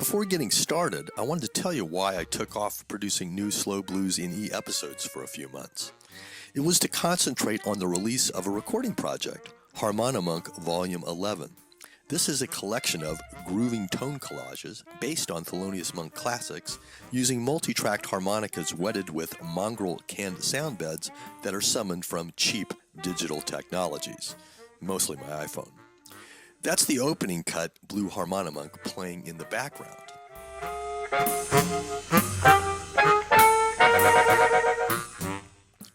Before getting started, I wanted to tell you why I took off producing new Slow Blues in E episodes for a few months. It was to concentrate on the release of a recording project, HarmoniMonk Volume 11. This is a collection of grooving tone collages based on Thelonious Monk classics using multi-tracked harmonicas wetted with mongrel canned sound beds that are summoned from cheap digital technologies, mostly my iPhone. That's the opening cut, Blue HarmoniMonk, playing in the background.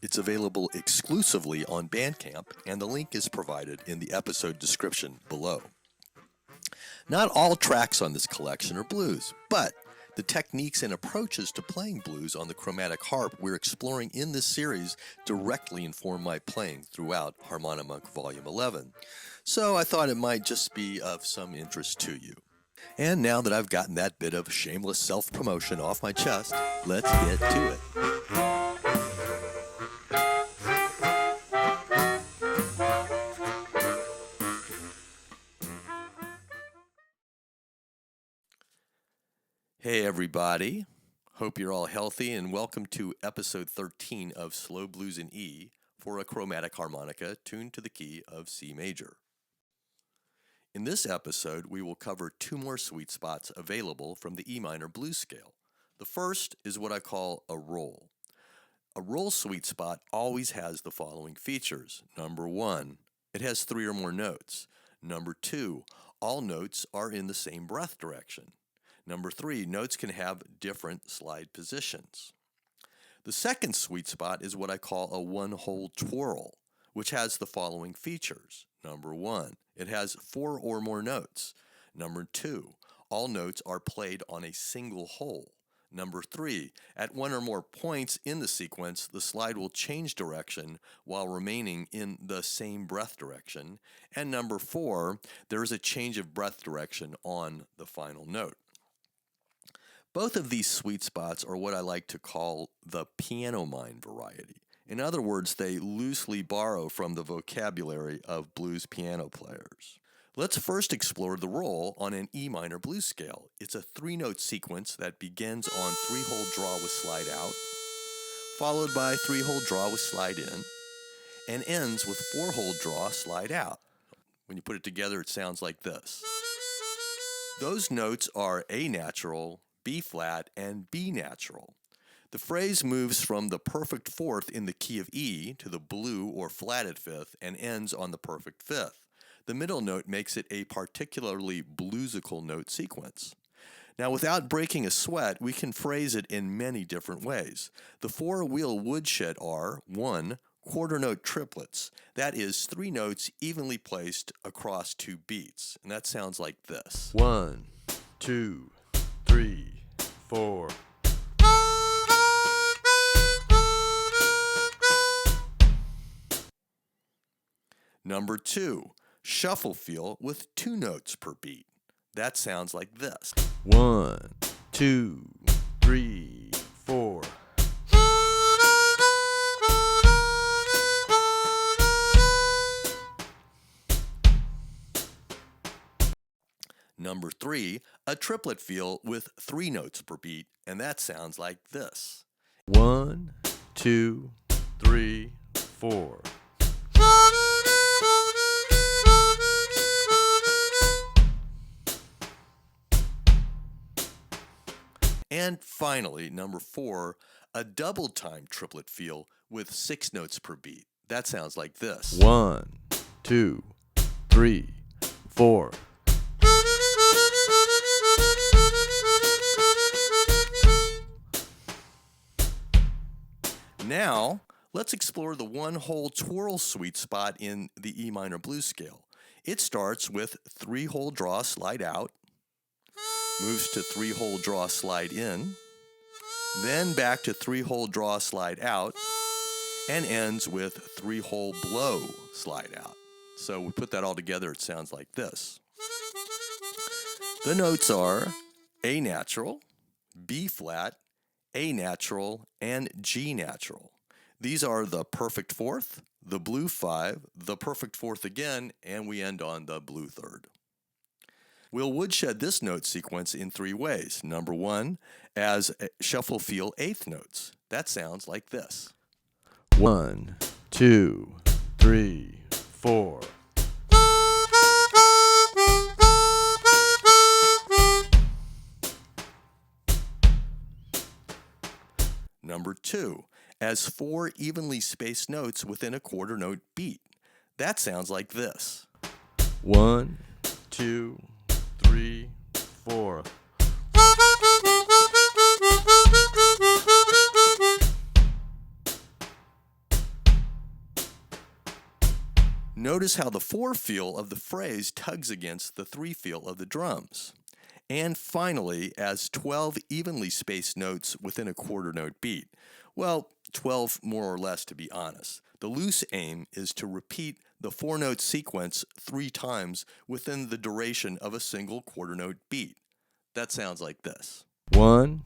It's available exclusively on Bandcamp, and the link is provided in the episode description below. Not all tracks on this collection are blues, but the techniques and approaches to playing blues on the chromatic harp we're exploring in this series directly inform my playing throughout HarmoniMonk Volume 11. So I thought it might just be of some interest to you. And now that I've gotten that bit of shameless self-promotion off my chest, let's get to it. Hey everybody, hope you're all healthy and welcome to episode 13 of Slow Blues in E for a chromatic harmonica tuned to the key of C major. In this episode, we will cover two more sweet spots available from the E minor blues scale. The first is what I call a roll. A roll sweet spot always has the following features. Number one, it has three or more notes. Number two, all notes are in the same breath direction. Number three, notes can have different slide positions. The second sweet spot is what I call a one-hole twirl, which has the following features. Number one, it has four or more notes. Number two, all notes are played on a single hole. Number three, at one or more points in the sequence, the slide will change direction while remaining in the same breath direction. And number four, there is a change of breath direction on the final note. Both of these sweet spots are what I like to call the piano mine variety. In other words, they loosely borrow from the vocabulary of blues piano players. Let's first explore the roll on an E minor blues scale. It's a three-note sequence that begins on three-hole draw with slide out, followed by three-hole draw with slide in, and ends with four-hole draw slide out. When you put it together, it sounds like this. Those notes are A natural, B flat, and B natural. The phrase moves from the perfect fourth in the key of E to the blue or flatted fifth and ends on the perfect fifth. The middle note makes it a particularly bluesical note sequence. Now, without breaking a sweat, we can phrase it in many different ways. The four-wheel woodshed are 1. Quarter note triplets. That is three notes evenly placed across two beats. And that sounds like this. 1, 2, 3, 4. Number 2, shuffle feel with two notes per beat. That sounds like this. 1, 2, 3, 4. Number 3, a triplet feel with three notes per beat, and that sounds like this. 1, 2, 3, 4. And finally, number 4, a double time triplet feel with six notes per beat. That sounds like this. 1, 2, 3, 4. Now, let's explore the one-hole twirl sweet spot in the E minor blues scale. It starts with three-hole draw slide out, moves to three-hole draw slide in, then back to three-hole draw slide out, and ends with three-hole blow slide out. So we put that all together, it sounds like this. The notes are A natural, B flat, A natural, and G natural. These are the perfect fourth, the blue 5, the perfect fourth again, and we end on the blue third. We'll woodshed this note sequence in 3 ways. Number 1, as shuffle feel eighth notes. That sounds like this. 1, 2, 3, 4. Number 2, as 4 evenly spaced notes within a quarter note beat. That sounds like this. 1, 2, 3, 4. Notice how the 4 feel of the phrase tugs against the 3 feel of the drums. And finally, as 12 evenly spaced notes within a quarter note beat. Well, 12 more or less, to be honest. The loose aim is to repeat the 4-note sequence 3 times within the duration of a single quarter note beat. That sounds like this. 1,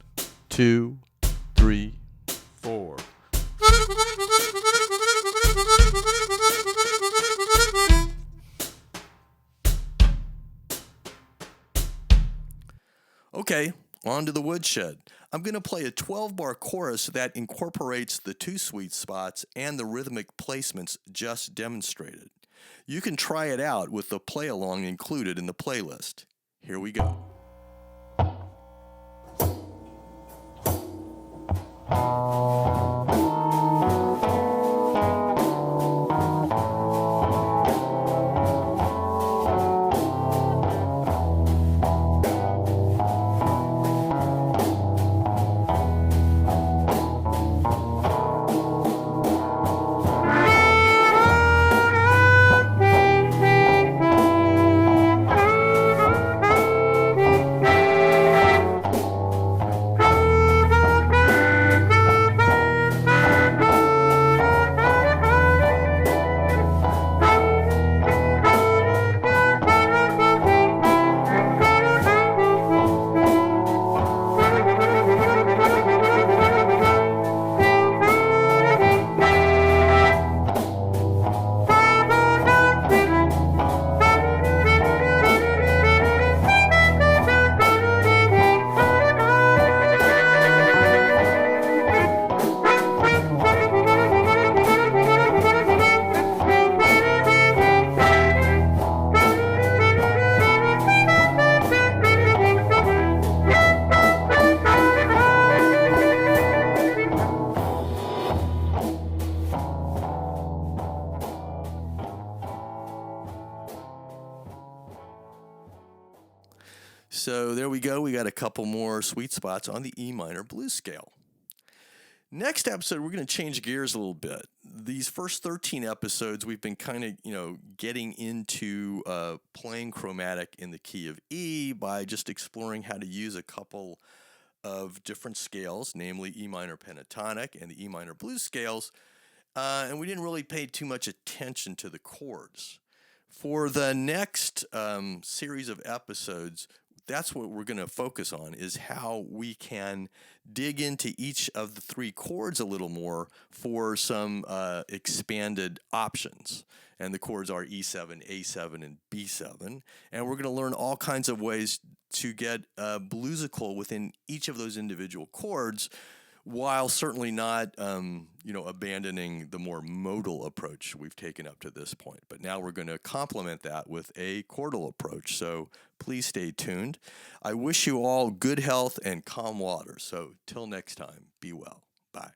2, 3, 4. Okay, on to the woodshed. I'm going to play a 12-bar chorus that incorporates the 2 sweet spots and the rhythmic placements just demonstrated. You can try it out with the play-along included in the playlist. Here we go. So there we go. We got a couple more sweet spots on the E minor blues scale. Next episode, we're going to change gears a little bit. These first 13 episodes, we've been kind of, getting into playing chromatic in the key of E by just exploring how to use a couple of different scales, namely E minor pentatonic and the E minor blues scales, and we didn't really pay too much attention to the chords. For the next series of episodes, that's what we're going to focus on, is how we can dig into each of the 3 chords a little more for some expanded options. And the chords are E7, A7, and B7. And we're going to learn all kinds of ways to get bluesical within each of those individual chords, while certainly not, abandoning the more modal approach we've taken up to this point. But now we're going to complement that with a chordal approach. So please stay tuned. I wish you all good health and calm waters. So till next time, be well. Bye.